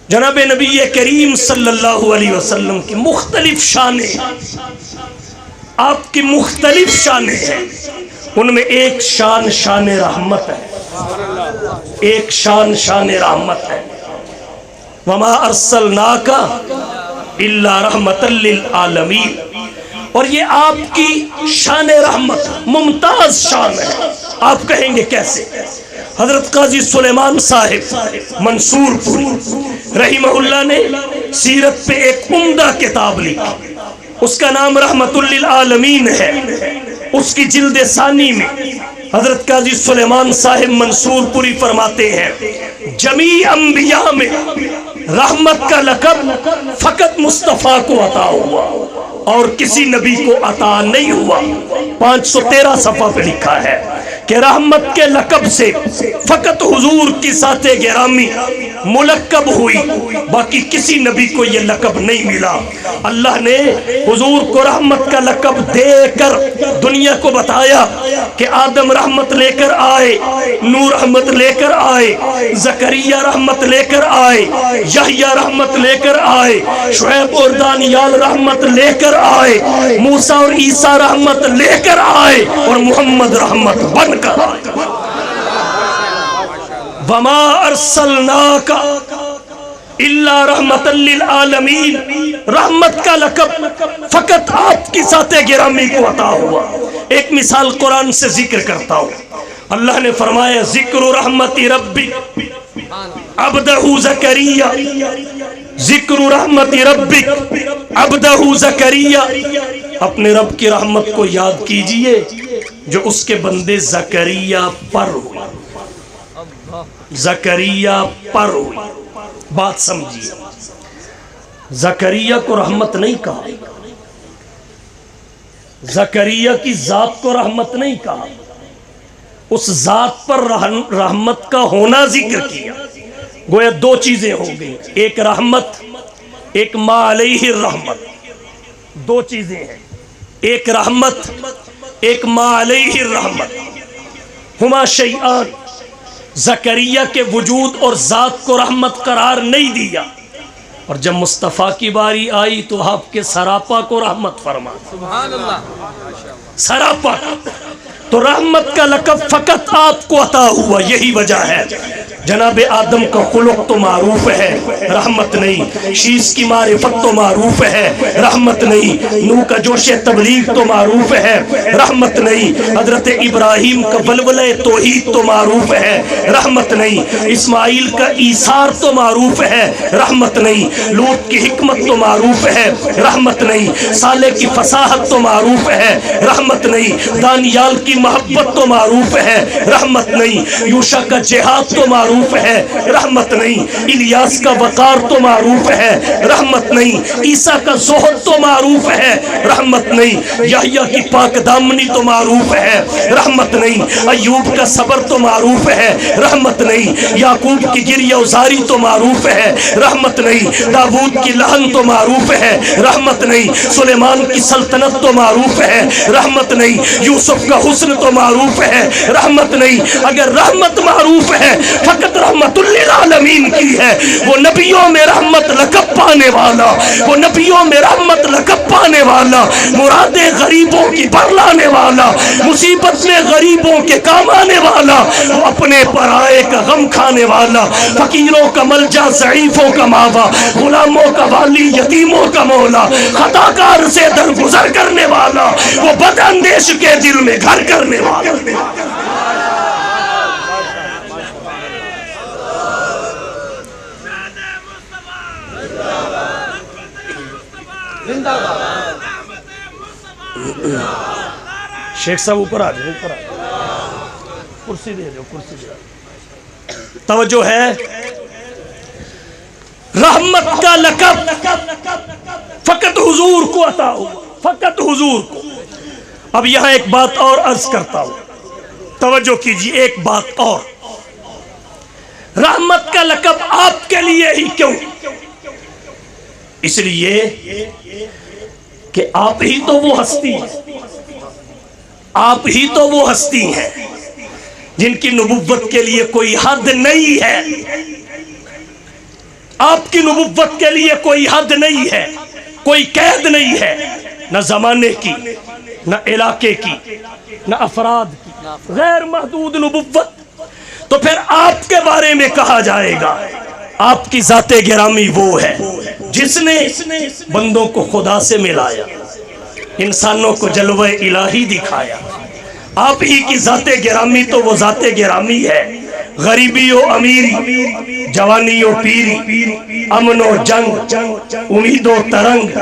جناب نبی کریم صلی اللہ علیہ وسلم کی مختلف شانیں، آپ کی مختلف شانیں ہیں، ان میں ایک شان شان رحمت ہے، ایک شان شان رحمت ہے۔ وما ارسلناک الا رحمتا للعالمین، اور یہ آپ کی شان رحمت ممتاز شان ہے۔ آپ کہیں گے کیسے؟ حضرت قاضی سلیمان صاحب منصور پوری رحمہ اللہ نے سیرت پہ ایک عمدہ کتاب لکھی، اس کا نام رحمت للعالمین ہے۔ اس کی جلد ثانی میں حضرت قاضی سلیمان صاحب منصور پوری فرماتے ہیں جمیع انبیاء میں رحمت کا لقب فقط مصطفیٰ کو عطا ہوا اور کسی نبی کو عطا نہیں ہوا۔ 513 صفحہ پہ لکھا ہے کہ رحمت کے لقب سے فقط حضور کی ذات گرامی ملقب ہوئی، باقی کسی نبی کو یہ لقب نہیں ملا۔ اللہ نے حضور کو رحمت کا لقب دے کر دنیا کو بتایا کہ آدم رحمت لے کر آئے، نور رحمت لے کر آئے، زکریا رحمت لے کر آئے، یحییٰ رحمت لے کر آئے، شعیب اور دانیال رحمت لے کر آئے، موسیٰ اور عیسیٰ رحمت لے کر آئے، اور محمد رحمت بن کر آئے۔ وما ارسلناک الا رحمتا للعالمین، رحمت کا لقب فقط آپ کی ذات گرامی کو عطا ہوا۔ ایک مثال قرآن سے ذکر کرتا ہوں، اللہ نے فرمایا ذکر رحمت ربک عبدہ زکریا، ذکر رحمت ربک عبدہ زکریا، اپنے رب کی رحمت کو یاد کیجئے جو اس کے بندے زکریا پر ہوئی، زکریا پر ہوئی۔ بات سمجھیے، زکریا کو رحمت نہیں کہا، زکریا کی ذات کو رحمت نہیں کہا، اس ذات پر رحمت کا ہونا ذکر کیا۔ گویا دو چیزیں ہو گئی، ایک رحمت، ایک ما علیہ الرحمت، دو چیزیں ہیں، ایک رحمت، ایک ما علیہ الرحمت، ہما شیئان۔ زکریا کے وجود اور ذات کو رحمت قرار نہیں دیا، اور جب مصطفیٰ کی باری آئی تو آپ کے سراپا کو رحمت فرما، سبحان اللہ، سراپا۔ تو رحمت کا لقب فقط آپ کو عطا ہوا، یہی وجہ ہے جناب آدم کا خلق تو معروف ہے، رحمت نہیں، شیش کی معرفت تو معروف ہے، رحمت نہیں، نوح کا جوش تبلیغ تو معروف ہے، رحمت نہیں، حضرت ابراہیم کا ولولہ توحید تو معروف ہے، رحمت نہیں، اسماعیل کا ایثار تو معروف ہے، رحمت نہیں، لوط کی حکمت تو معروف ہے، رحمت نہیں، صالح کی فصاحت تو معروف ہے، رحمت نہیں، دانیال کی محبت تو معروف ہے، رحمت نہیں، یوشع کا جہاد تو معروف ہے، رحمت نہیں، الیاس کا وقار تو معروف ہے، رحمت نہیں، عیسیٰ کا زہد تو معروف ہے، رحمت نہیں، یحییٰ کی پاک دامنی تو معروف ہے، رحمت نہیں، ایوب کا صبر تو معروف ہے، رحمت نہیں، یعقوب کی گریہ وزاری تو معروف ہے، رحمت نہیں، داؤد کی لہن تو معروف ہے، رحمت نہیں، سلیمان کی سلطنت تو معروف ہے، رحمت نہیں، یوسف کا حسن تو معروف ہے، رحمت نہیں۔ اگر رحمت معروف ہے فقط رحمت للعالمین کی ہے، وہ نبیوں میں رحمت لقب پانے والا، وہ نبیوں میں رحمت لقب پانے والا، مرادیں غریبوں کی برلانے والا، مصیبت میں غریبوں کے کام آنے والا، وہ اپنے پرائے کا غم کھانے والا، فقیروں کا ملجا، ضعیفوں کا ماوا، غلاموں کا والی، یتیموں کا مولا، خطا کار سے درگزر کرنے والا، وہ بد اندیش کے دل میں گھر کرنے والا۔ شیخ صاحب اوپر آ جائے، اوپر آ جائے، کرسی دے دو، کرسی دے دو۔ توجہ ہے، رحمت کا لقب فقط حضور کو عطا ہوا، فقط حضور کو۔ اب یہاں ایک بات اور عرض کرتا ہوں، توجہ کیجیے، ایک بات اور، رحمت کا لقب آپ کے لیے ہی کیوں؟ اس لیے کہ آپ ہی تو وہ ہستی ہیں، آپ ہی تو وہ ہستی ہیں جن کی نبوت کے لیے کوئی حد نہیں ہے، آپ کی نبوت کے لیے کوئی حد نہیں ہے، کوئی قید نہیں ہے، نہ زمانے کی، نہ علاقے کی، نہ افراد کی، غیر محدود نبوت۔ تو پھر آپ کے بارے میں کہا جائے گا آپ کی ذات گرامی وہ ہے جس نے بندوں کو خدا سے ملایا، انسانوں کو جلوہ الہی دکھایا۔ آپ ہی کی ذات گرامی تو وہ ذات گرامی ہے، غریبی و امیری، جوانی و پیری، امن و جنگ، امید و ترنگ،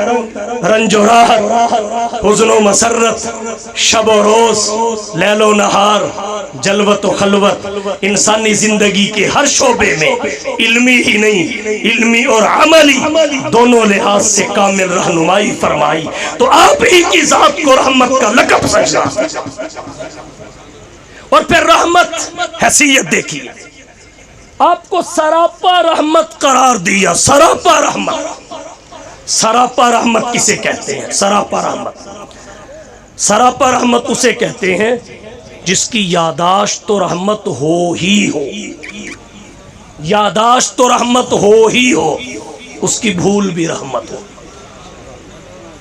رنج و راحت، حزن و مسرت، شب و روز، لیل و نہار، جلوت و خلوت، انسانی زندگی کے ہر شعبے میں علمی ہی نہیں، علمی اور عملی دونوں لحاظ سے کامل رہنمائی فرمائی۔ تو آپ ہی کی ذات کو رحمت کا لقب سجا، اور پھر رحمت حیثیت دیکھیے، آپ کو سراپا رحمت قرار دیا۔ سراپا رحمت، سراپا رحمت کسے کہتے ہیں؟ سراپا رحمت، سراپا رحمت اسے کہتے ہیں جس کی یاداشت تو رحمت ہو ہی ہو، یاداشت تو رحمت ہو ہی ہو، اس کی بھول بھی رحمت ہو،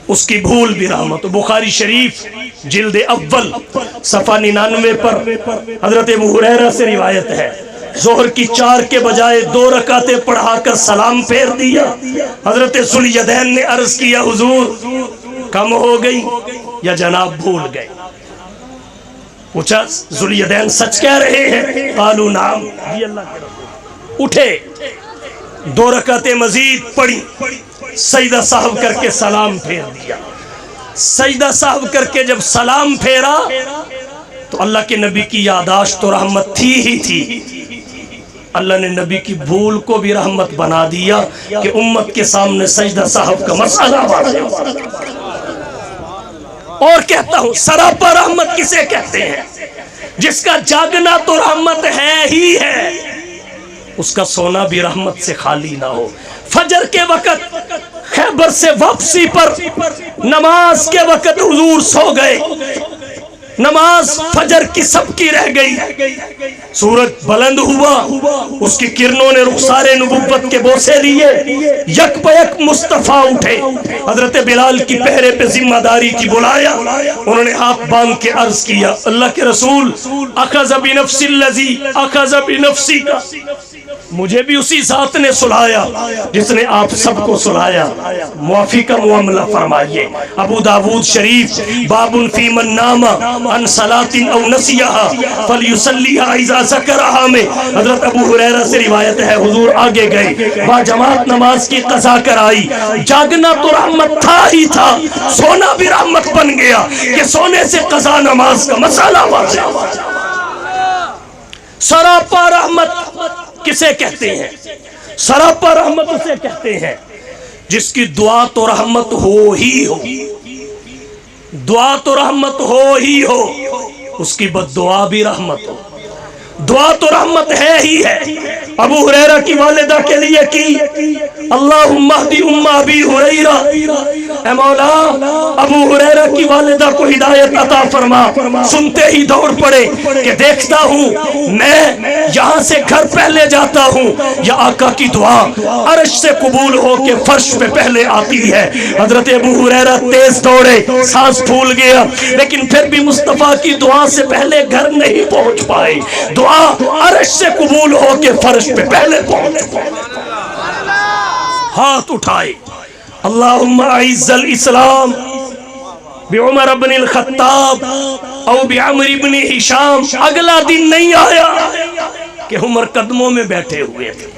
اس کی بھول بھی رحمت ہو۔ بخاری شریف جلد اول صفحہ 99 پر حضرت ابو ہریرہ سے روایت ہے، ظہر کی 4 کے بجائے 2 رکعتیں پڑھا کر سلام پھیر دیا۔ حضرت ذوالیدین نے عرض کیا حضور کم ہو گئی یا جناب بھول گئے؟ پوچھا ذوالیدین سچ کہہ رہے ہیں؟ قالوا نعم، جی اللہ کے رسول۔ اٹھے 2 رکعتیں مزید پڑھی، سجدہ سہو کر کے سلام پھیر دیا۔ سجدہ سہو کر کے جب سلام پھیرا تو اللہ کے نبی کی یاداشت تو رحمت تھی ہی تھی، اللہ نے نبی کی بھول کو بھی رحمت بنا دیا کہ امت کے سامنے سجدہ سہو کا مسئلہ واضح ہو۔ اور کہتا ہوں سراپا رحمت کسے کہتے ہیں؟ جس کا جاگنا تو رحمت ہے ہی ہے، اس کا سونا بھی رحمت سے خالی نہ ہو۔ فجر کے وقت خیبر سے واپسی پر نماز کے وقت حضور سو گئے، نماز فجر کی سب کی رہ گئی، سورج بلند ہوا، اس کی کرنوں نے رخسار نبوت کے بوسے لیے، یک بیک مصطفیٰ اٹھے، حضرت بلال کی پہرے پہ ذمہ داری کی بلایا، انہوں نے ہاتھ باندھ کے عرض کیا اللہ کے رسول اخذ بنفس الذی اخذ بنفسی کا، مجھے بھی اسی ذات نے سلایا جس نے آپ سب کو سلایا، معافی کا معاملہ فرمائیے۔ ابو داود شریف باب فی من نام عن صلاۃ او نسیها فلیصلیها اذا ذکرها میں حضرت ابو ہریرہ سے روایت ہے حضور آگے گئے، با جماعت نماز کی قضا کرائی۔ جاگنا تو رحمت تھا ہی تھا، سونا بھی رحمت بن گیا کہ سونے سے قضا نماز کا مسئلہ واضح ہوا۔ سراپا رحمت کسے کہتے ہیں؟ سراپا رحمت اسے کہتے ہیں جس کی دعا تو رحمت ہو ہی ہو، دعا تو رحمت ہو ہی ہو، اس کی بد دعا بھی رحمت ہو۔ دعا تو رحمت ہے ہی ہے، ابو ہریرہ کی والدہ کے لیے کی اللہم اہدی ام ابی ہریرہ، اے مولا ابو ہریرہ کی والدہ کو ہدایت عطا فرما۔ سنتے ہی دوڑ پڑے کہ دیکھتا ہوں میں یہاں سے گھر پہلے جاتا ہوں یا آقا کی دعا عرش سے قبول ہو کے فرش پہ پہلے آتی ہے۔ حضرت ابو ہریرہ تیز دوڑے، سانس پھول گیا، لیکن پھر بھی مصطفیٰ کی دعا سے پہلے گھر نہیں پہنچ پائے، دعا عرش سے قبول ہو کے فرش پہ پہلے پہنچ گئے۔ ہاتھ اٹھائے اللہم اعز الاسلام بعمر بن الخطاب او بعمر بن ہشام۔ اگلا دن نہیں آیا کہ عمر قدموں میں بیٹھے ہوئے تھے،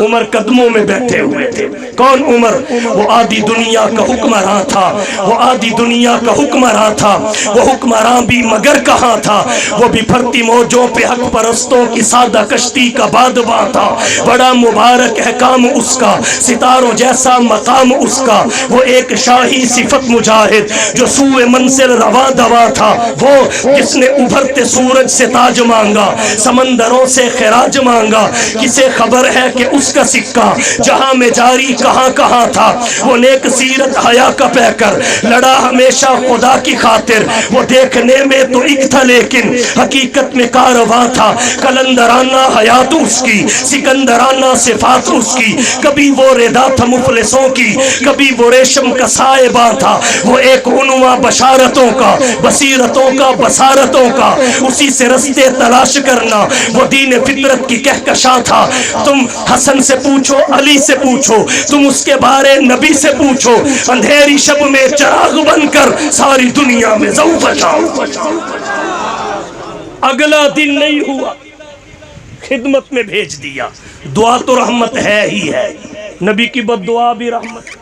عمر قدموں میں بیٹھے ہوئے تھے۔ کون عمر؟ وہ آدھی دنیا کا حکمراں تھا، وہ آدھی دنیا کا حکمراں تھا، وہ حکمراں بھی مگر کہاں تھا، وہ بھی پھرتی موجوں پہ حق پرستوں کی سادہ کشتی کا بادباں تھا۔ بڑا مبارک ہے کام اس کا، ستاروں جیسا مقام اس کا، وہ ایک شاہی صفت مجاہد جو سوئے منزل رواں دواں تھا، وہ جس نے ابھرتے سورج سے تاج مانگا، سمندروں سے خراج مانگا۔ کسے خبر ہے کہ اس جس کا سکہ جہاں میں جاری کہاں کہاں تھا، وہ نیک سیرت حیا کا پہ کر لڑا ہمیشہ خدا کی خاطر، وہ دیکھنے میں تو ایک تھا لیکن حقیقت میں کارواں تھا، کلندرانہ حیات اس کی، سکندرانہ صفات اس کی، کبھی وہ ردا تھا مفلسوں کی، کبھی وہ ریشم کا سائباں تھا، وہ ایک عنوان بشارتوں کا، بصیرتوں کا، بصارتوں کا، اسی سے رستے تلاش کرنا، وہ دین فطرت کی کہکشاں تھا۔ تم حسن سے پوچھو، علی سے پوچھو، تم اس کے بارے نبی سے پوچھو، اندھیری شب میں چراغ بن کر ساری دنیا میں ضو بچاؤ۔ اگلا دن نہیں ہوا، خدمت میں بھیج دیا۔ دعا تو رحمت ہے ہی ہے، نبی کی بد دعا بھی رحمت،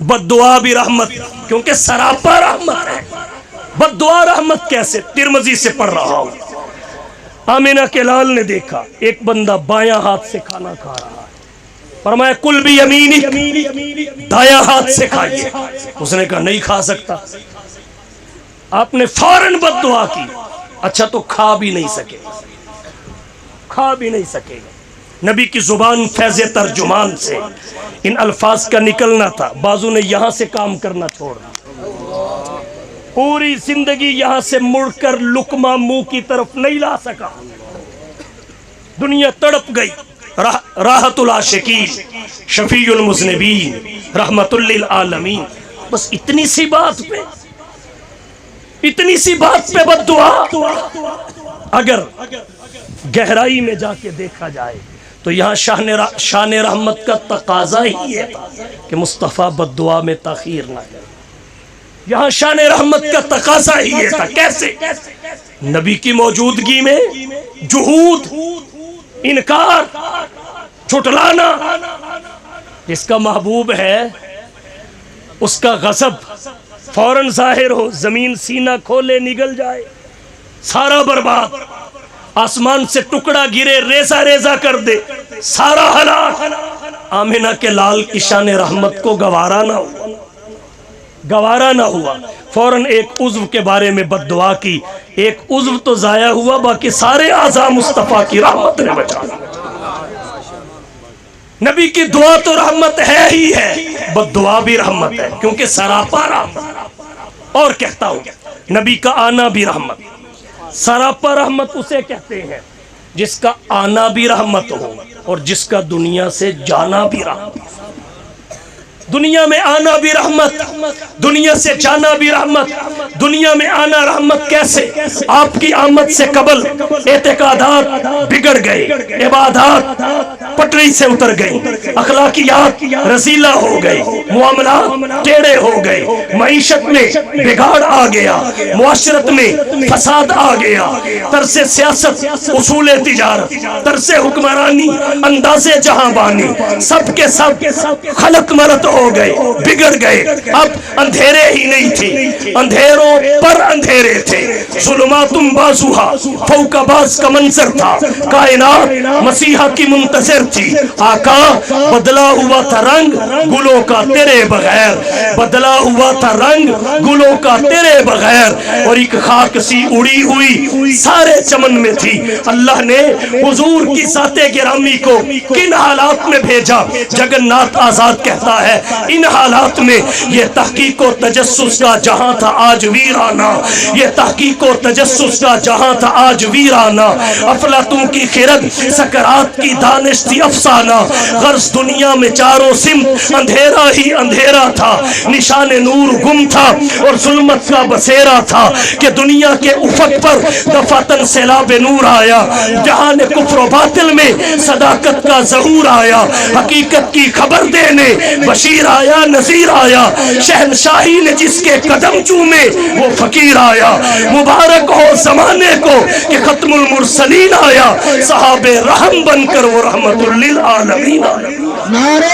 بد دعا بھی رحمت، کیونکہ سراپا رحمت ہے۔ بد دعا رحمت کیسے؟ ترمذی سے پڑھ رہا ہوں، آمینہ کے لال نے دیکھا ایک بندہ بایاں ہاتھ سے کھانا کھا رہا ہے، فرمایا کل بھی یمینک، دایاں ہاتھ سے کھائیے۔ اس نے کہا نہیں کھا سکتا۔ آپ نے فوراً بد دعا کی، اچھا تو کھا بھی نہیں سکے، کھا بھی نہیں سکے گا۔ نبی کی زبان فیض ترجمان سے ان الفاظ کا نکلنا تھا، بازو نے یہاں سے کام کرنا چھوڑ دیا، پوری زندگی یہاں سے مڑ کر لقمہ منہ کی طرف نہیں لا سکا، دنیا تڑپ گئی۔ راحت العاشقین، شفیع المذنبین، رحمت للعالمین، بس اتنی سی بات پہ، اتنی سی بات پہ بد دعا۔ اگر گہرائی میں جا کے دیکھا جائے تو یہاں شان رحمت کا تقاضا ہی ہے کہ مصطفیٰ بد دعا میں تاخیر نہ کرے۔ یہاں شان رحمت کا تقاضا ہی یہ تھا۔ کیسے؟ نبی کی موجودگی میں جہود، انکار، چھٹلانا۔ جس کا محبوب ہے اس کا غضب فوراً ظاہر ہو، زمین سینہ کھولے نگل جائے، سارا برباد، آسمان سے ٹکڑا گرے ریزہ ریزہ کر دے، سارا ہلاک۔ آمینہ کے لال کی شان رحمت کو گوارا نہ ہوا، گوارا نہ ہوا، فوراً ایک عضو کے بارے میں بد دعا کی۔ ایک عضو تو ضائع ہوا، باقی سارے اعضاء مصطفیٰ کی رحمت نے بچا لیا۔ نبی کی دعا تو رحمت ہے ہی ہے، بد دعا بھی رحمت ہے، کیونکہ سراپا رحمت۔ اور کہتا ہوں نبی کا آنا بھی رحمت، سراپا رحمت اسے کہتے ہیں جس کا آنا بھی رحمت ہو اور جس کا دنیا سے جانا بھی رحمت۔ دنیا میں آنا بھی رحمت، دنیا سے جانا بھی رحمت۔ دنیا میں آنا رحمت کیسے؟ آپ کی آمد سے قبل اعتقادات بگڑ گئے، عبادات پٹری سے اتر گئی، اخلاقیات رزیلہ ہو گئی، معاملات ٹیڑے ہو گئے، معیشت میں بگاڑ آ گیا، معاشرت میں فساد آ گیا، طرز سیاست، اصول تجارت، طرز حکمرانی، انداز جہاں بانی، سب کے سب خلق مرت ہو گئے، بگڑ گئے۔ اب اندھیرے ہی نہیں تھے، اندھیروں پر اندھیرے تھے، ظلمات بازوہا فوق باز کا منظر تھا، کائنات مسیحا کی منتظر تھی۔ آقا بدلا ہوا تھا رنگ گلوں کا تیرے بغیر، بدلا ہوا تھا رنگ گلوں کا تیرے بغیر، اور ایک خاک سی اڑی ہوئی سارے چمن میں تھی۔ اللہ نے حضور کی ذات گرامی کو کن حالات میں بھیجا؟ جگنات آزاد کہتا ہے ان حالات میں یہ تحقیق و تجسس کا جہاں تھا آج ویرانہ، یہ تحقیق و تجسس کا جہاں تھا آج ویرانہ۔ افلاطون کی خرد سکرات کی دانش تھی افسانہ، غرض دنیا میں چاروں سمت اندھیرا ہی اندھیرا تھا، نشان نور گم تھا اور ظلمت کا بسیرا تھا کہ دنیا کے افق پر دفاتن سیلاب نور آیا، جہان کفر و باطل میں صداقت کا ظہور آیا، حقیقت کی خبر دینے بشیر آیا، نذیر آیا، شہنشاہی نے جس کے قدم چومے وہ فقیر آیا۔ مبارک ہو زمانے کو کہ ختم المرسلین آیا، صحاب رحم بن کر وہ رحمت للعالمین آیا۔ نعرہ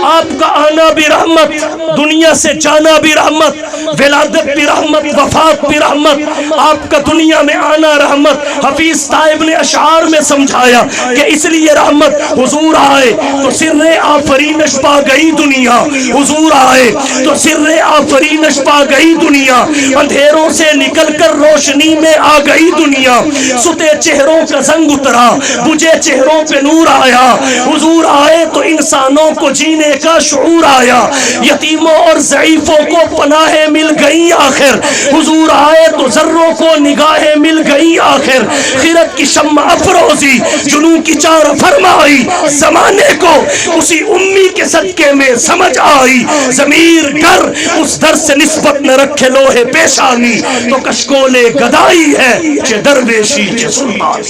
آپ کا آنا بھی رحمت، دنیا سے جانا بھی رحمت، ولادت بھی رحمت، وفات بھی رحمت، آپ کا دنیا میں آنا رحمت۔ حفیظ طائب نے اشعار میں سمجھایا کہ اس لیے رحمت، حضور آئے تو سر آفرینش پا گئی دنیا، حضور آئے تو سر آفرینش پا گئی دنیا، اندھیروں سے نکل کر روشنی میں آ گئی دنیا، ستے چہروں کا زنگ اترا، بجھے چہروں پہ نور آیا، حضور آئے تو انسانوں کو جینے کا شعور آیا، یتیموں اور ضعیفوں کو پناہیں مل گئی آخر، حضور آئے تو ذروں کو نگاہیں مل گئی آخر، خیرت کی شمع افروزی جنوں کی چار فرمائی، زمانے کو اسی امی کے صدقے میں سمجھ آئی، ضمیر گر اس در سے نسبت نہ رکھے لوہے پیشانی، تو کشکول گدائی ہے چہ درویشی چہ سلطان۔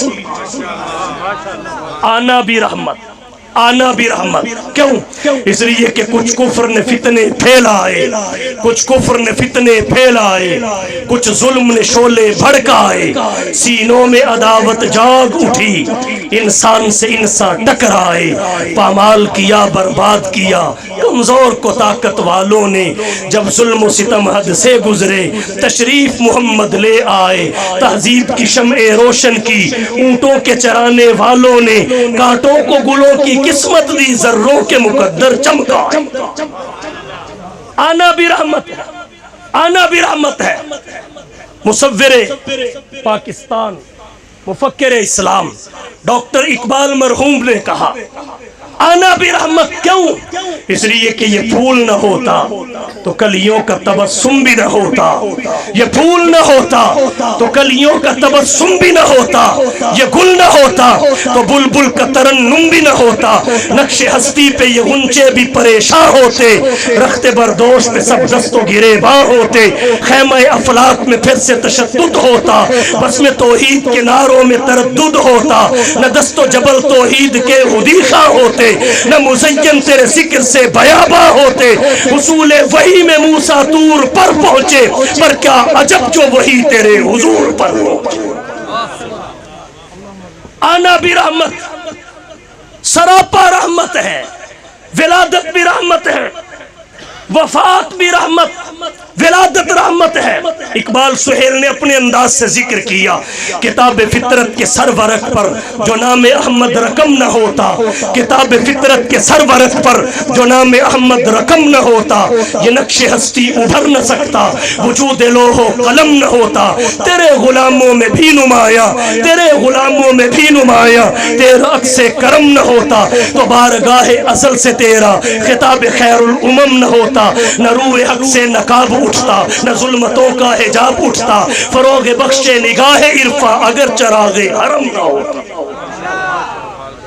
آنا بھی رحمت، آنا بھی رحمت، کیوں؟ اس لیے کہ کچھ کفر نے فتنے پھیلائے، کچھ کفر نے فتنے پھیلائے، کچھ ظلم نے شعلے بھڑکائے، سینوں میں عداوت جاگ اٹھی، انسان سے انسان ٹکرائے، پامال کیا برباد کیا، کمزور کو طاقت والوں نے، جب ظلم و ستم حد سے گزرے، تشریف محمد لے آئے، تہذیب کی شمع روشن کی، اونٹوں کے چرانے والوں نے، کانٹوں کو گلوں کی قسمت دی، ذروں کے مقدر چمکا۔ آنا بھی رحمت ہے، آنا بھی رحمت ہے۔ مصور پاکستان، مفکر اسلام ڈاکٹر اقبال مرحوم نے کہا آنا بھی رحمت، کیوں؟ اس لیے کہ یہ پھول نہ ہوتا تو کلیوں کا تبسم بھی نہ ہوتا، یہ پھول نہ ہوتا تو کلیوں کا تبسم بھی نہ ہوتا، یہ گل نہ ہوتا تو بلبل کا ترنم بھی نہ ہوتا، نقش ہستی پہ یہ غنچے بھی پریشاں ہوتے، رخت بردوش پہ سب دست و گریباں ہوتے، خیمہ افلاک میں پھر سے تشدد ہوتا، بس میں توحید کے نعروں میں تردد ہوتا، نہ دست و جبل توحید کے حدیقہ ہوتے، نہ مزین تیرے ذکر سے بیاباں ہوتے، حصول وحی میں موسیٰ طور پر پہنچے، پر کیا عجب جو وحی تیرے حضور پر پہنچے۔ آنا بھی رحمت، سراپا رحمت ہے، ولادت بھی رحمت ہے، وفات بھی رحمت، ولادت رحمت ہے۔ اقبال سہیل نے اپنے انداز سے ذکر کیا، کتاب فطرت کے سرورق پر جو نام احمد رقم نہ ہوتا، کتاب فطرت کے سرورق پر جو نام احمد رقم نہ ہوتا، یہ نقش ہستی ابھر نہ سکتا، وجود لوح و قلم نہ ہوتا، تیرے غلاموں میں بھی نمایاں، تیرے غلاموں میں بھی نمایاں، تیرا عکس کرم نہ ہوتا تو بارگاہ ازل سے تیرا خطاب خیر الامم نہ ہوتا، نہ روح حق سے نقاب اٹھتا، نہ ظلمتوں کا حجاب اٹھتا، فروغ بخشے نگاہ عرفا اگر چراغ حرم نہ ہوتا۔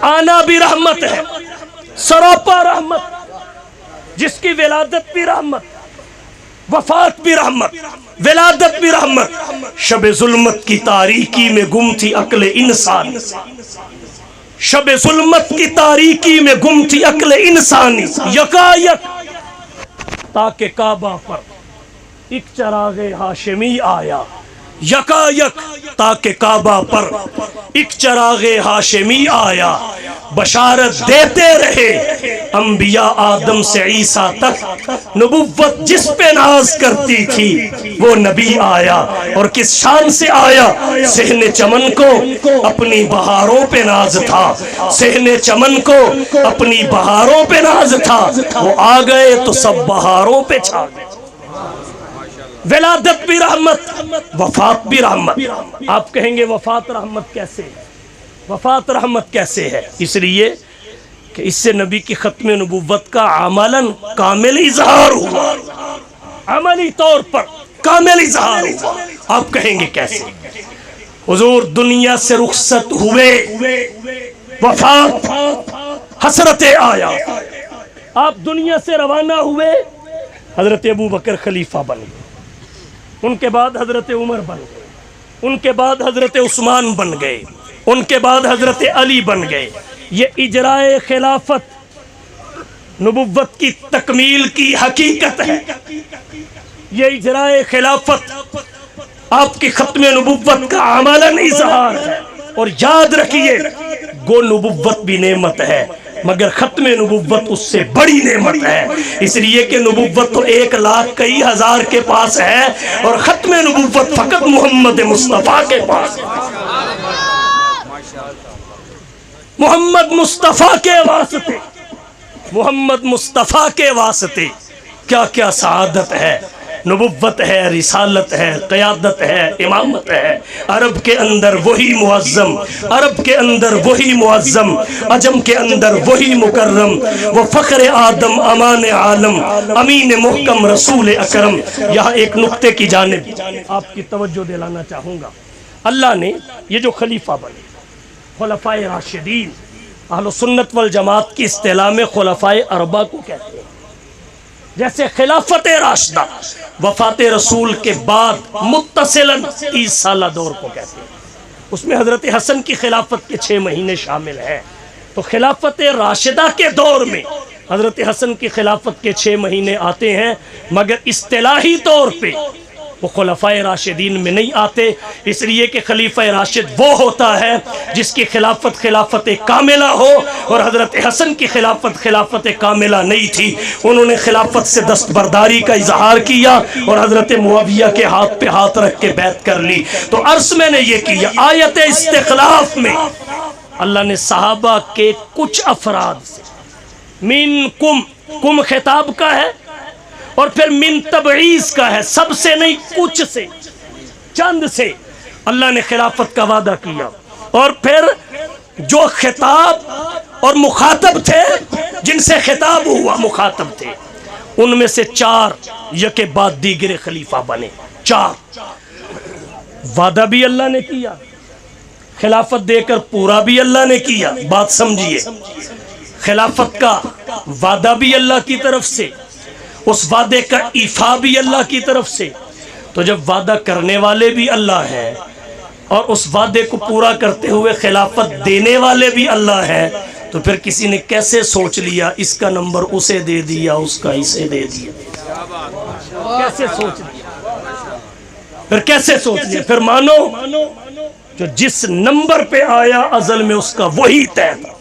آنا بھی رحمت ہے، سراپا رحمت، جس کی ولادت بھی رحمت، وفات بھی رحمت، ولادت بھی رحمت۔ شب ظلمت کی تاریکی میں گم تھی عقل انسان، شب ظلمت کی تاریکی میں گم تھی عقل انسانی، یکایک تاکہ کعبہ پر ایک چراغ ہاشمی آیا، یکایک تاکہ کعبہ پر ایک چراغ ہاشمی آیا، بشارت دیتے رہے انبیاء آدم سے عیسیٰ تک، نبوت جس پہ ناز کرتی تھی وہ نبی آیا، اور کس شان سے آیا؟ صحن چمن کو اپنی بہاروں پہ ناز تھا، صحن چمن کو اپنی بہاروں پہ ناز تھا، وہ آ گئے تو سب بہاروں پہ چھا گئے۔ ولادت بھی رحمت، وفات بھی رحمت۔ آپ کہیں گے وفات رحمت کیسے ہے؟ وفات رحمت کیسے ہے؟ اس لیے کہ اس سے نبی کی ختم نبوت کا عملاً کامل اظہار ہوا، عملی طور پر کامل اظہار ہوا۔ آپ کہیں گے کیسے؟ حضور دنیا سے رخصت ہوئے، وفات حسرت آیا، آپ دنیا سے روانہ ہوئے، حضرت ابو بکر خلیفہ بن گئے، ان کے بعد حضرت عمر بن گئے، ان کے بعد حضرت عثمان بن گئے، ان کے بعد حضرت علی بن گئے۔ یہ اجرائے خلافت نبوت کی تکمیل کی حقیقت ہے، یہ اجرائے خلافت آپ کی ختم نبوت کا عملاً اظہار ہے۔ اور یاد رکھیے، گو نبوت بھی نعمت ہے، مگر ختم نبوت اس سے بڑی نعمت ہے، اس لیے کہ نبوت تو 1,00,000 کئی ہزار کے پاس ہے اور ختم نبوت فقط محمد مصطفیٰ کے پاس ہے۔ محمد مصطفیٰ کے واسطے، محمد مصطفیٰ کے واسطے کیا کیا سعادت ہے، نبوت ہے، رسالت ہے، قیادت ہے، امامت ہے۔ عرب کے اندر وہی معظم، عرب کے اندر وہی معظم، عجم کے اندر وہی مکرم، وہ فخر آدم امان عالم، امین محکم رسول اکرم۔ یہاں ایک نقطے کی جانب آپ کی توجہ دلانا چاہوں گا۔ اللہ نے یہ جو خلیفہ بنے، خلفائے راشدین، اہل سنت والجماعت کی اصطلاح میں خلفائے اربعہ کو کہتے ہیں۔ جیسے خلافت راشدہ وفات رسول کے بعد متصلاً 30 سالہ دور کو کہتے ہیں، اس میں حضرت حسن کی خلافت کے 6 مہینے شامل ہیں۔ تو خلافت راشدہ کے دور میں حضرت حسن کی خلافت کے 6 مہینے آتے ہیں، مگر اصطلاحی طور پہ وہ خلفائے راشدین میں نہیں آتے، اس لیے کہ خلیفہ راشد وہ ہوتا ہے جس کی خلافت خلافت کاملہ ہو، اور حضرت حسن کی خلافت خلافت کاملہ نہیں تھی۔ انہوں نے خلافت سے دستبرداری کا اظہار کیا اور حضرت معاویہ کے ہاتھ پہ ہاتھ رکھ کے بیعت کر لی۔ تو عرض میں نے یہ کیا، آیت استخلاف میں اللہ نے صحابہ کے کچھ افراد سے، منکم، کم خطاب کا ہے اور پھر من تبعیض کا ہے، سب سے نہیں کچھ سے، چند سے اللہ نے خلافت کا وعدہ کیا، اور پھر جو خطاب اور مخاطب تھے، جن سے خطاب ہوا مخاطب تھے، ان میں سے 4 یکے بعد دیگر خلیفہ بنے۔ 4 وعدہ بھی اللہ نے کیا، خلافت دے کر پورا بھی اللہ نے کیا۔ بات سمجھیے، خلافت کا وعدہ بھی اللہ کی طرف سے، اس وعدے کا ایفا بھی اللہ کی طرف سے۔ تو جب وعدہ کرنے والے بھی اللہ ہیں اور اس وعدے کو پورا کرتے ہوئے خلافت دینے والے بھی اللہ ہیں، تو پھر کسی نے کیسے سوچ لیا اس کا نمبر اسے دے دیا، اس کا اسے دے دیا؟ کیسے سوچ لیا؟ پھر کیسے سوچ لیا؟ پھر مانو جو جس نمبر پہ آیا ازل میں اس کا وہی طے تھا۔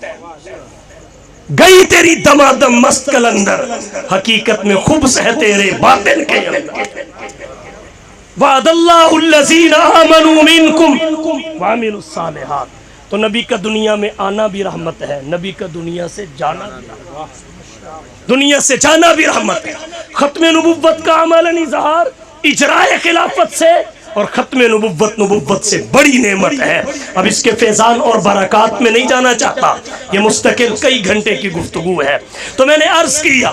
گئی تیری دمادم مست کلندر، حقیقت میں خبث ہے تیرے باطن کے اندر۔ وعد اللہ الذین آمنوا منکم وعملوا الصالحات۔ تو نبی کا دنیا میں آنا بھی رحمت ہے، نبی کا دنیا سے جانا بھی رحمت ہے، دنیا سے جانا بھی رحمت ہے۔ ختم نبوت کا عملاً اظہار اجرائے خلافت سے، اور ختم نبوت سے بڑی نعمت ہے۔ اب اس کے فیضان اور برکات میں نہیں جانا چاہتا، یہ مستقل کئی گھنٹے کی گفتگو ہے۔ تو میں نے عرض کیا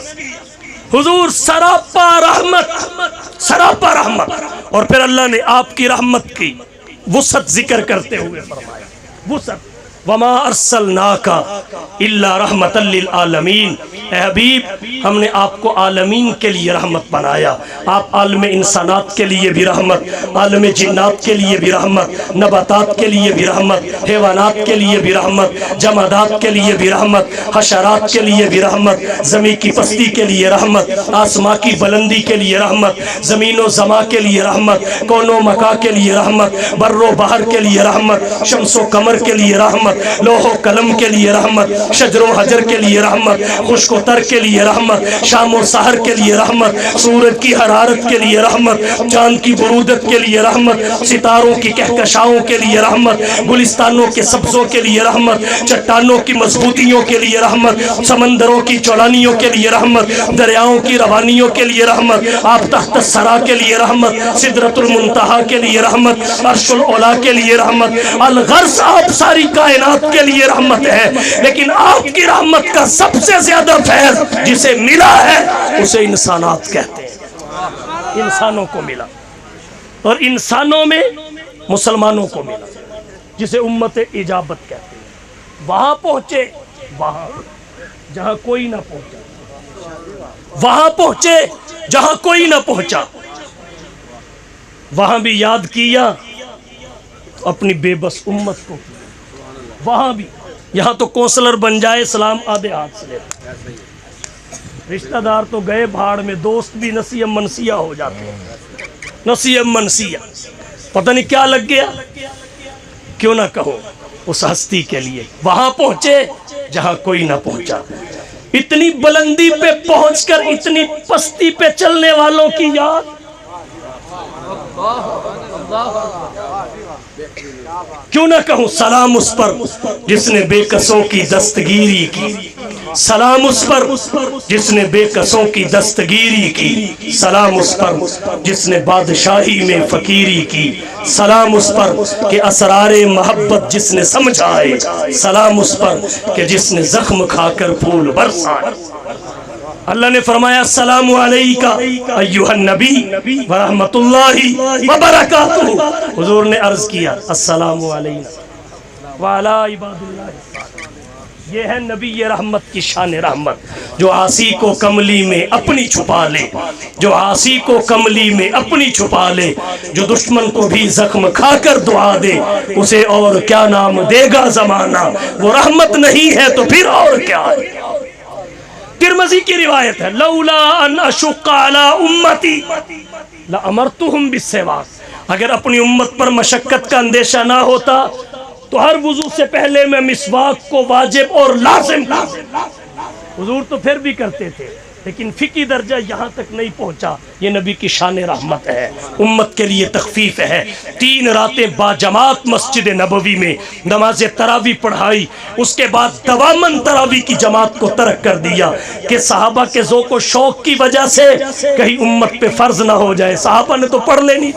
حضور سراپا رحمت، سراپا رحمت، اور پھر اللہ نے آپ کی رحمت کی وسعت ذکر کرتے ہوئے فرمایا، وسعت، وما ارسلناک الا رحمت للعالمین۔ اے حبیب، ہم نے آپ کو عالمین کے لیے رحمت بنایا۔ آپ عالم انسانات کے لیے بھی رحمت، عالم جنات کے لیے بھی رحمت، نباتات کے لیے بھی رحمت، حیوانات کے لیے بھی رحمت، جمادات کے لیے بھی رحمت، حشرات کے لیے بھی رحمت، زمین کی پستی کے لیے رحمت، آسمان کی بلندی کے لیے رحمت، زمین و زما کے لیے رحمت، کون و مکا کے لیے رحمت، بر و بحر کے لیے رحمت، شمس و قمر کے لیے رحمت، لوح و قلم کے لیے رحمت، شجر و حجر کے لیے رحمت، خشک و تر کے لیے رحمت، شام و سحر کے لیے رحمت، سورج کی حرارت کے لیے رحمت، چاند کی برودت کے لیے رحمت، ستاروں کی کہکشاؤں کے لیے رحمت، گلستانوں کے سبزوں کے لیے رحمت، چٹانوں کی مضبوطیوں کے لیے رحمت، سمندروں کی چولانیوں کے لیے رحمت، دریاؤں کی روانیوں کے لیے رحمت، آپ تحت الثری کے لیے رحمت، سدرۃ المنتہا کے لیے رحمت، عرش العلا کے لیے رحمت۔ الغرض آپ ساری کائنات کے لیے رحمت ہے، لیکن آپ کی رحمت کا سب سے زیادہ فیض جسے ملا ہے اسے انسانات کہتے ہیں، انسانوں کو ملا، اور انسانوں میں مسلمانوں کو ملا، جسے امت اجابت کہتے ہیں۔ وہاں پہنچے، وہاں جہاں کوئی نہ پہنچا، وہاں پہنچے جہاں کوئی نہ پہنچا، وہاں بھی یاد کیا اپنی بے بس امت کو، وہاں بھی، یہاں تو کونسلر بن جائے سلام آدھے ہاتھ سے لیتا، رشتہ دار تو گئے بھاڑ میں، دوست بھی نسیہ منسیہ ہو جاتے ہیں، نسیہ منسیہ، پتہ نہیں کیا لگ گیا، کیوں نہ کہو اس ہستی کے لیے وہاں پہنچے جہاں کوئی نہ پہنچا. اتنی بلندی پہ پہنچ کر اتنی پستی پہ چلنے والوں کی یاد. کیوں نہ کہوں سلام اس پر جس نے بے کسوں کی دستگیری کی. سلام اس پر جس نے بے کسوں کی دستگیری کی. سلام اس پر جس نے بادشاہی میں فقیری کی. سلام اس پر کہ اسرار محبت جس نے سمجھائے. سلام اس پر کہ جس نے زخم کھا کر پھول برسائے. اللہ نے فرمایا السلام علیکہ ایھا النبی ورحمۃ اللہ وبرکاتہ. حضور نے عرض کیا السلام علینا وعلی عباد اللہ. یہ ہے نبی رحمت کی شان رحمت جو عاصی کو کملی میں اپنی چھپا لے. جو عاصی کو کملی میں اپنی چھپا لے. جو دشمن کو بھی زخم کھا کر دعا دے. اسے اور کیا نام دے گا زمانہ. وہ رحمت نہیں ہے تو پھر اور کیا ہے. ترمذی کی روایت ہے لولا ان اشق علی امتی لامرتهم بالسواک. اگر اپنی امت پر مشقت کا اندیشہ نہ ہوتا تو ہر وضو سے پہلے میں مسواک کو واجب اور لازم. حضور تو پھر بھی کرتے تھے لیکن فقہی درجہ یہاں تک نہیں پہنچا. یہ نبی کی شان رحمت ہے. امت کے لیے تخفیف ہے. 3 راتیں با جماعت مسجد نبوی میں نماز تراویح پڑھائی. اس کے بعد دوامن تراویح کی جماعت کو ترک کر دیا کہ صحابہ کے ذوق و شوق کی وجہ سے کہیں امت پہ فرض نہ ہو جائے. صحابہ نے تو پڑھ لینی.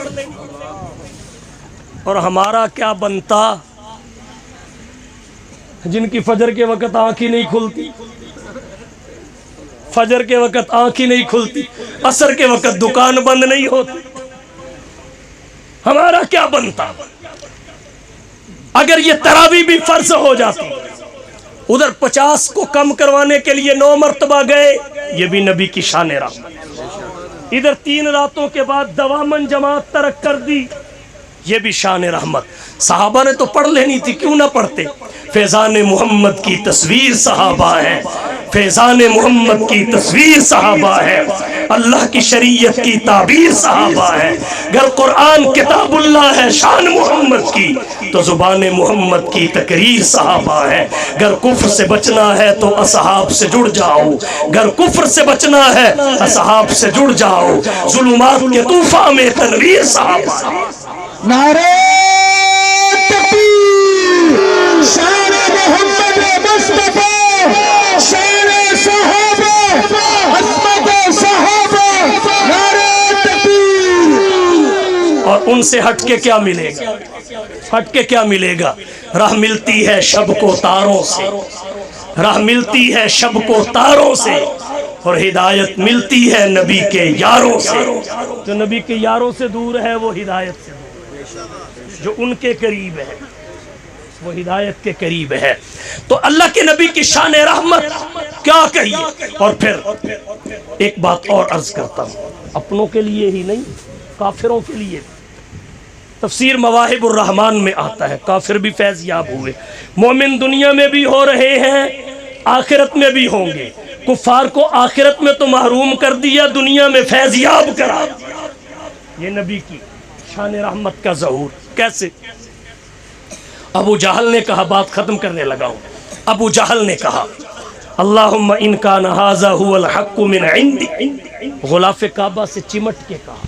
اور ہمارا کیا بنتا جن کی فجر کے وقت آنکھ ہی نہیں کھلتی. فجر کے وقت آنکھ ہی نہیں کھلتی. عصر کے وقت دکان بند نہیں ہوتی. ہمارا کیا بنتا اگر یہ تراویح بھی فرض ہو جاتی. ادھر 50 کو کم کروانے کے لیے 9 مرتبہ گئے. یہ بھی نبی کی شان رحمت. ادھر 3 راتوں کے بعد دوامن جماعت ترک کر دی. یہ بھی شان رحمت. صحابہ نے تو پڑھ لینی تھی. کیوں نہ پڑھتے. فیضان محمد کی تصویر صحابہ ہے. فیضان محمد کی تصویر صحابہ ہے. اللہ کی شریعت کی تعبیر صحابہ ہے. گر قرآن کتاب اللہ ہے شان محمد کی تو زبان محمد کی تقریر صحابہ ہے. گر کفر سے بچنا ہے تو اصحاب سے جڑ جاؤ. گر کفر سے بچنا ہے اصحاب سے جڑ جاؤ. ظلمات کے طوفان میں تنویر صحابہ ہے. نعرہ تکبیر. شان محمد مصطفیٰ. شان صحابہ. عظمت صحابہ. نعرہ تکبیر. اور ان سے ہٹ کے کیا ملے گا. ہٹ کے کیا ملے گا. راہ ملتی ہے شب کو تاروں سے. راہ ملتی ہے شب کو تاروں سے. اور ہدایت ملتی ہے نبی کے یاروں سے. جو نبی کے یاروں سے دور ہے وہ ہدایت سے دور. جو ان کے قریب ہے وہ ہدایت کے قریب ہے. تو اللہ کے نبی کی شان رحمت کیا کہیے. اور پھر ایک بات اور عرض کرتا ہوں اپنوں کے لیے ہی نہیں کافروں کے لیے. تفسیر مواہب الرحمن میں آتا ہے کافر بھی فیض یاب ہوئے. مومن دنیا میں بھی ہو رہے ہیں آخرت میں بھی ہوں گے. کفار کو آخرت میں تو محروم کر دیا دنیا میں فیض یاب کرا دیا. یہ نبی کی شان رحمت کا ظہور. کیسے. ابو جہل نے کہا بات ختم کرنے لگا ہوں. ابو جہل نے کہا اللہم ان کان ھذا ھو الحق من عندی. غلاف کعبہ سے چمٹ کے کہا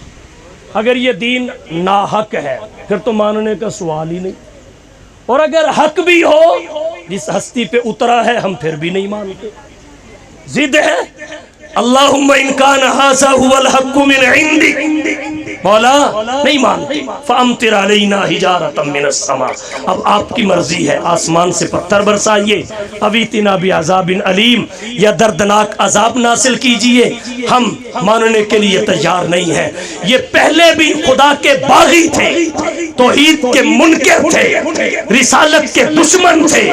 اگر یہ دین ناحق ہے پھر تو ماننے کا سوال ہی نہیں. اور اگر حق بھی ہو جس ہستی پہ اترا ہے ہم پھر بھی نہیں مانتے. ضد ہے اللہم ان کان ھذا ھو الحق من عندی. مولا نہیں مانتے. فامطر علینا حجارۃ من السماء. اب آپ کی مرضی ہے آسمان سے پتھر برسائیے. اویتنا بعذاب علیم یا دردناک عذاب نازل کیجئے. ہم ماننے کے لیے تیار نہیں ہیں. یہ پہلے بھی خدا کے باغی تھے توحید کے منکر تھے رسالت کے دشمن تھے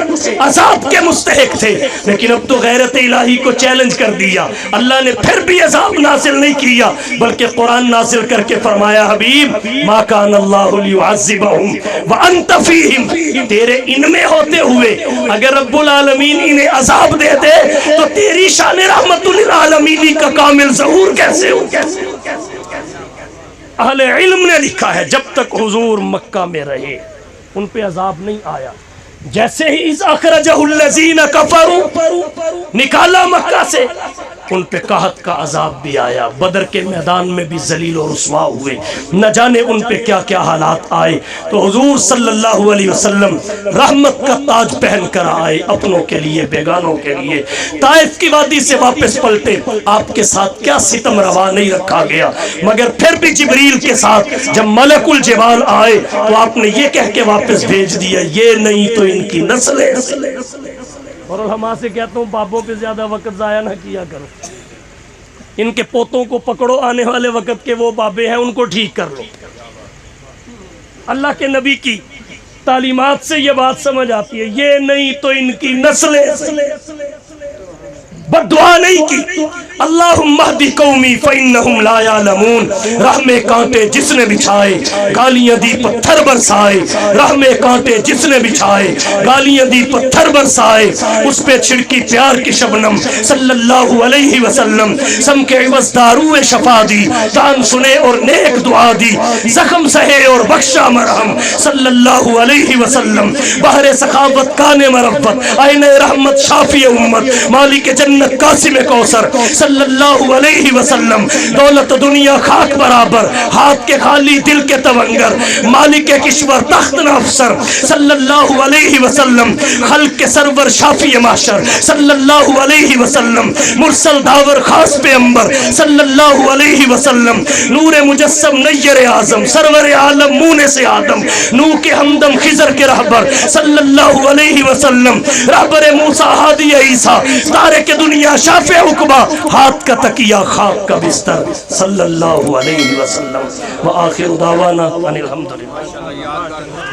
عذاب کے مستحق تھے. لیکن اب تو غیرت الہی کو چیلنج کر دیا. اللہ نے پھر بھی عذاب نازل نہیں کیا بلکہ قرآن نازل کر کے فرمایا حبیب ما کان اللہ لیعذبہم وانت فیہم. تیرے ان میں ہوتے ہوئے اگر رب العالمین انہیں عذاب دے دے تو تیری شان رحمت للعالمین کا کامل ظہور کیسے ہو. اہل علم نے لکھا ہے جب تک حضور مکہ میں رہے ان پہ عذاب نہیں آیا. جیسے ہی اذ اخرجہ الذین کفروا نکالا مکہ سے، ان پہ قحط کا عذاب بھی آیا، بدر کے میدان میں بھی ذلیل و رسوا ہوئے، نہ جانے ان پہ کیا کیا حالات آئے۔ تو حضور صلی اللہ علیہ وسلم رحمت کا تاج پہن کر آئے، اپنوں کے لیے بیگانوں کے لیے۔ طائف کی وادی سے واپس پلٹے، آپ کے ساتھ کیا ستم روا نہیں رکھا گیا، مگر پھر بھی جبریل کے ساتھ جب ملک الجبال آئے تو آپ نے یہ کہہ کے واپس بھیج دیا، یہ نہیں تو ان کی نسلیں۔ اور علماء سے کہتا ہوں بابوں پہ زیادہ وقت ضائع نہ کیا کرو، ان کے پوتوں کو پکڑو، آنے والے وقت کے وہ بابے ہیں ان کو ٹھیک کر لو۔ اللہ کے نبی کی تعلیمات سے یہ بات سمجھ آتی ہے، یہ نہیں تو ان کی نسلیں۔ بد دعا نہیں کی، اللہم اہدی قومی فإنہم لا یعلمون، راہ میں کانٹے جس نے بچھائے گالیاں دی پتھر برسائے، راہ میں کانٹے جس نے بچھائے گالیاں دی پتھر برسائے، اس پہ چھڑکی پیار کی شبنم صلی اللہ علیہ وسلم، سم کے عوض دارو شفا دی، تان سنے اور نیک دعا دی، زخم سہے اور بخشا مرہم صلی اللہ علیہ وسلم، بحر سخاوت کان مربت آئین رحمت شافی امت، مالک جنت قاسم کوثر صلی اللہ علیہ وسلم، دولت دنیا خاک برابر، ہاتھ کے خالی دل کے تونگر، مالک کشور تخت نہ افسر صلی اللہ علیہ وسلم، خلق کے سرور شافی محشر صلی اللہ علیہ وسلم، مرسل داور خاص پیغمبر صلی اللہ علیہ وسلم، نور مجسم نیر اعظم سرور عالم مون سے آدم، نو کے ہمدم خضر کے رہبر صلی اللہ علیہ وسلم، رہبر موسیٰ ہادی عیسیٰ، تارک دنیا شافع عقبہ، ہاتھ کا تکیہ خاک کا بستر صلی اللہ علیہ وسلم، وآخر دعوانا ان الحمدللہ۔